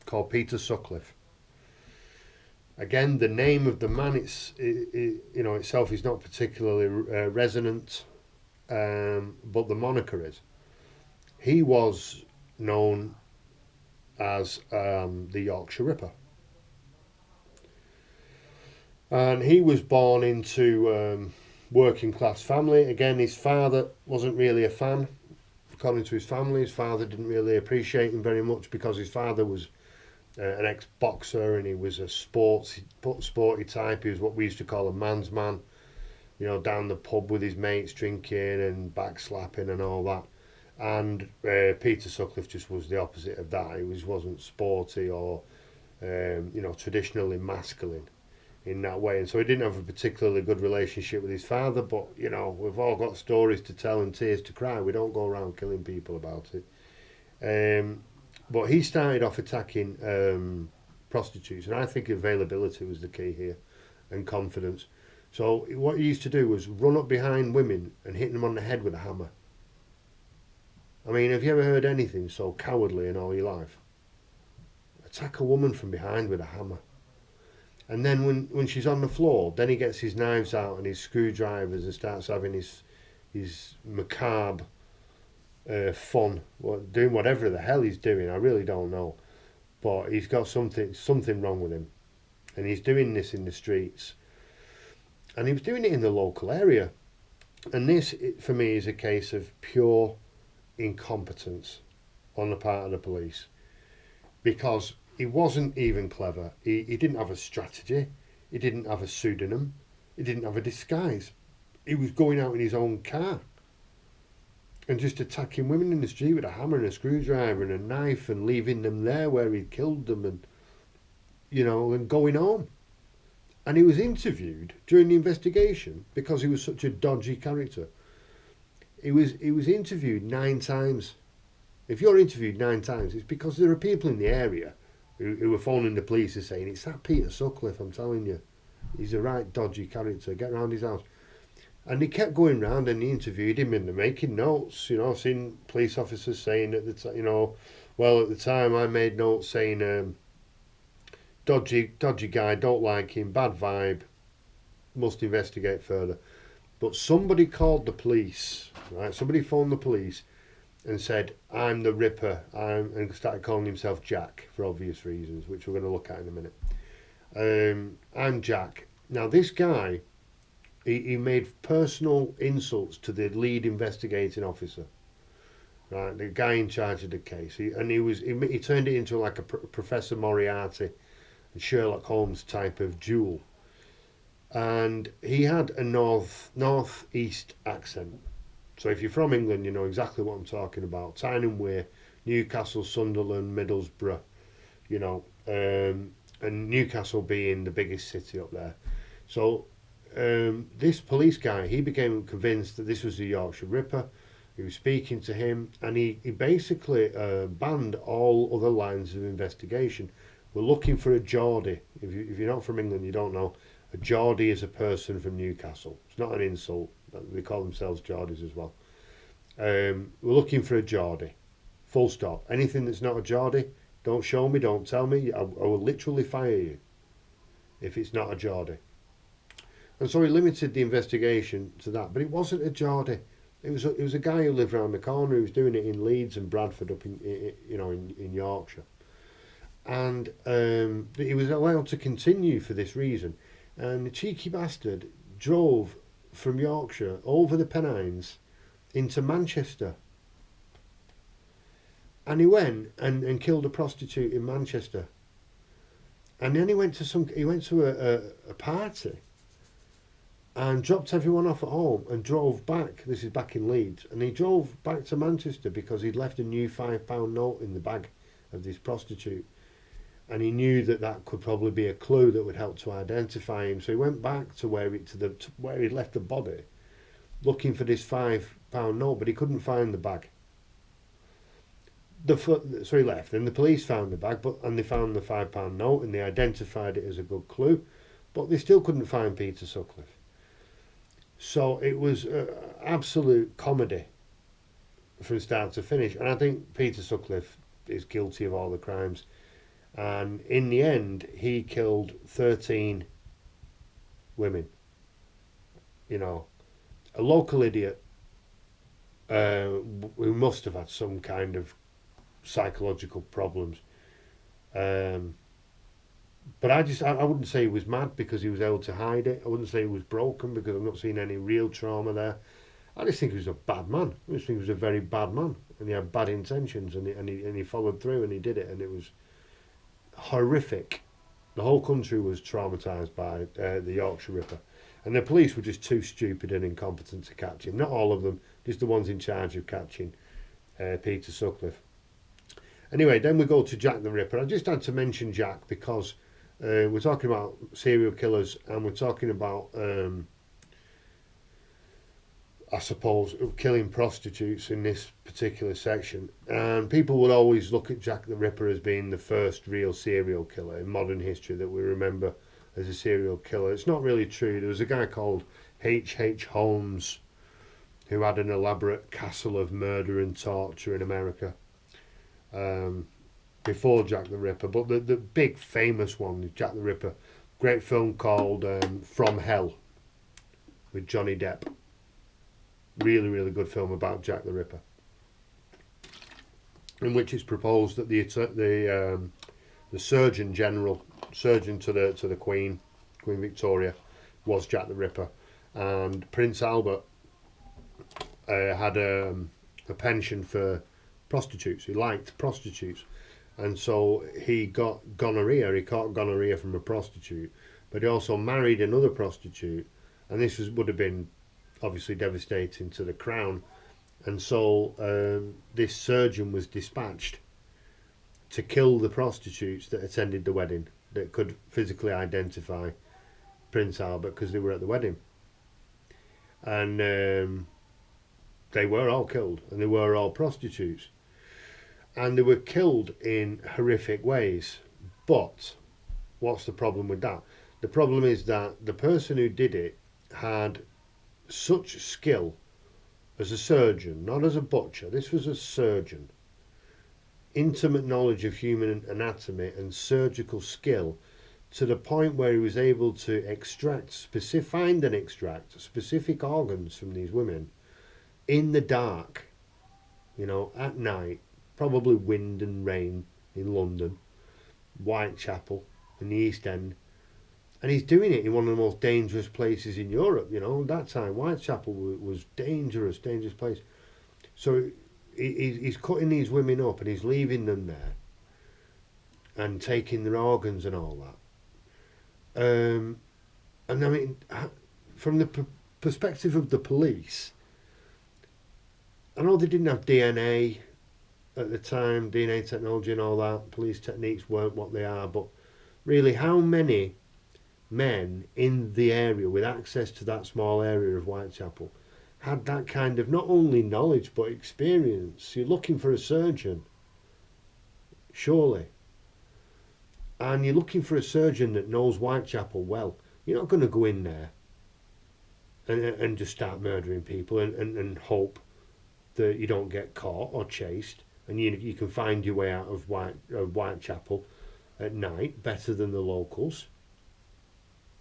called Peter Sutcliffe. Again, the name of the man, itself is not particularly resonant, but the moniker is. He was known as the Yorkshire Ripper, and he was born into working class family. Again, his father wasn't really a fan. According to his family, his father didn't really appreciate him very much because his father was an ex-boxer and he was a sporty type. He was what we used to call a man's man, down the pub with his mates drinking and backslapping and all that. And Peter Sutcliffe just was the opposite of that. He wasn't sporty or traditionally masculine in that way, and so he didn't have a particularly good relationship with his father. But we've all got stories to tell and tears to cry. We don't go around killing people about it. But he started off attacking prostitutes, and I think availability was the key here, and confidence. So what he used to do was run up behind women and hit them on the head with a hammer. I mean, have you ever heard anything so cowardly in all your life? Attack a woman from behind with a hammer. And then when she's on the floor, then he gets his knives out and his screwdrivers and starts having his macabre fun, doing whatever the hell he's doing. I really don't know. But he's got something wrong with him. And he's doing this in the streets. And he was doing it in the local area. And this, for me, is a case of pure incompetence on the part of the police. Because he wasn't even clever. He didn't have a strategy. He didn't have a pseudonym. He didn't have a disguise. He was going out in his own car and just attacking women in the street with a hammer and a screwdriver and a knife and leaving them there where he'd killed them and going home. And he was interviewed during the investigation because he was such a dodgy character. He was interviewed 9 times. If you're interviewed 9 times, it's because there are people in the area who were phoning the police and saying, it's that Peter Sutcliffe, I'm telling you. He's a right dodgy character. Get round his house. And they kept going round and they interviewed him and they're making notes. I've seen police officers saying at the time, at the time I made notes saying, dodgy guy, don't like him, bad vibe, must investigate further. But somebody called the police, right? Somebody phoned the police and said, I'm the Ripper, and started calling himself Jack for obvious reasons, which we're going to look at in a minute. I'm Jack. Now, this guy, he made personal insults to the lead investigating officer, right? The guy in charge of the case. He turned it into like a Professor Moriarty and Sherlock Holmes type of duel. And he had a northeast accent. So if you're from England, you know exactly what I'm talking about. Tyne and Wear, Newcastle, Sunderland, Middlesbrough, and Newcastle being the biggest city up there. So this police guy, he became convinced that this was the Yorkshire Ripper. He was speaking to him, and he basically banned all other lines of investigation. We're looking for a Geordie. If you're not from England, you don't know. A Geordie is a person from Newcastle. It's not an insult. They call themselves Geordies as well. We're looking for a Geordie. Full stop. Anything that's not a Geordie, don't show me, don't tell me. I will literally fire you if it's not a Geordie. And so he limited the investigation to that. But it wasn't a Geordie. It was a guy who lived around the corner who was doing it in Leeds and Bradford up in Yorkshire. And he was allowed to continue for this reason. And the cheeky bastard drove from Yorkshire over the Pennines into Manchester. And he went and killed a prostitute in Manchester. And then he went to a party and dropped everyone off at home and drove back. This is back in Leeds. And he drove back to Manchester because he'd left a new £5 note in the bag of this prostitute. And he knew that could probably be a clue that would help to identify him. So he went back to where he'd left the body, looking for this £5 note, but he couldn't find the bag. So he left, and the police found the bag, and they found the £5 note, and they identified it as a good clue, but they still couldn't find Peter Sutcliffe. So it was absolute comedy from start to finish, and I think Peter Sutcliffe is guilty of all the crimes. And in the end, he killed 13 women. You know, a local idiot who must have had some kind of psychological problems. But I wouldn't say he was mad because he was able to hide it. I wouldn't say he was broken because I've not seen any real trauma there. I just think he was a bad man. I just think he was a very bad man, and he had bad intentions, and he followed through, and he did it, and it was horrific. The whole country was traumatised by the Yorkshire Ripper, and the police were just too stupid and incompetent to catch him. Not all of them, just the ones in charge of catching Peter Sutcliffe. Anyway, then we go to Jack the Ripper. I just had to mention Jack because we're talking about serial killers, and we're talking about, I suppose, killing prostitutes in this particular section. And people would always look at Jack the Ripper as being the first real serial killer in modern history that we remember as a serial killer. It's not really true. There was a guy called H.H. Holmes who had an elaborate castle of murder and torture in America. Before Jack the Ripper, but the big famous one is Jack the Ripper. Great film called From Hell with Johnny Depp. Really, really good film about Jack the Ripper, in which it's proposed that the Surgeon to the Queen Victoria, was Jack the Ripper, and Prince Albert had a penchant for prostitutes. He liked prostitutes. And so he got gonorrhea. He caught gonorrhea from a prostitute, but he also married another prostitute, and this would have been obviously devastating to the crown. And so this surgeon was dispatched to kill the prostitutes that attended the wedding, that could physically identify Prince Albert because they were at the wedding. And they were all killed, and they were all prostitutes. And they were killed in horrific ways. But what's the problem with that? The problem is that the person who did it had such skill as a surgeon, not as a butcher. This was a surgeon. Intimate knowledge of human anatomy and surgical skill to the point where he was able to find and extract specific organs from these women in the dark, at night. Probably wind and rain in London, Whitechapel in the East End, and he's doing it in one of the most dangerous places in Europe. At that time Whitechapel was dangerous place. So he's cutting these women up and he's leaving them there and taking their organs and all that. And I mean, from the perspective of the police, I know they didn't have DNA at the time, DNA technology and all that, police techniques weren't what they are, but really, how many men in the area with access to that small area of Whitechapel had that kind of not only knowledge but experience? You're looking for a surgeon, surely, and you're looking for a surgeon that knows Whitechapel well. You're not going to go in there and just start murdering people and hope that you don't get caught or chased, and you can find your way out of Whitechapel at night better than the locals.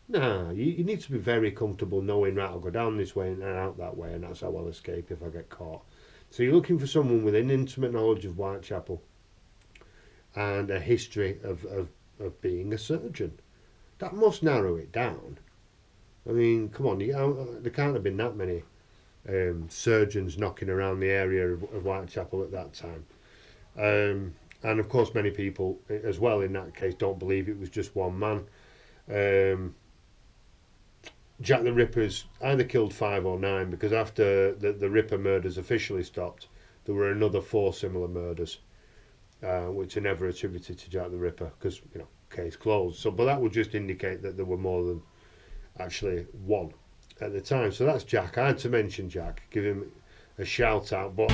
Nah, you need to be very comfortable knowing, right, I'll go down this way and out that way, and that's how I'll escape if I get caught. So you're looking for someone with an intimate knowledge of Whitechapel and a history of being a surgeon. That must narrow it down. I mean, come on, there can't have been that many surgeons knocking around the area of Whitechapel at that time. And of course many people as well in that case don't believe it was just one man. Jack the Ripper's either killed 5 or 9, because after the Ripper murders officially stopped, there were another 4 similar murders, which are never attributed to Jack the Ripper because, case closed. So, but that would just indicate that there were more than actually one at the time. So that's Jack. I had to mention Jack, give him a shout out, but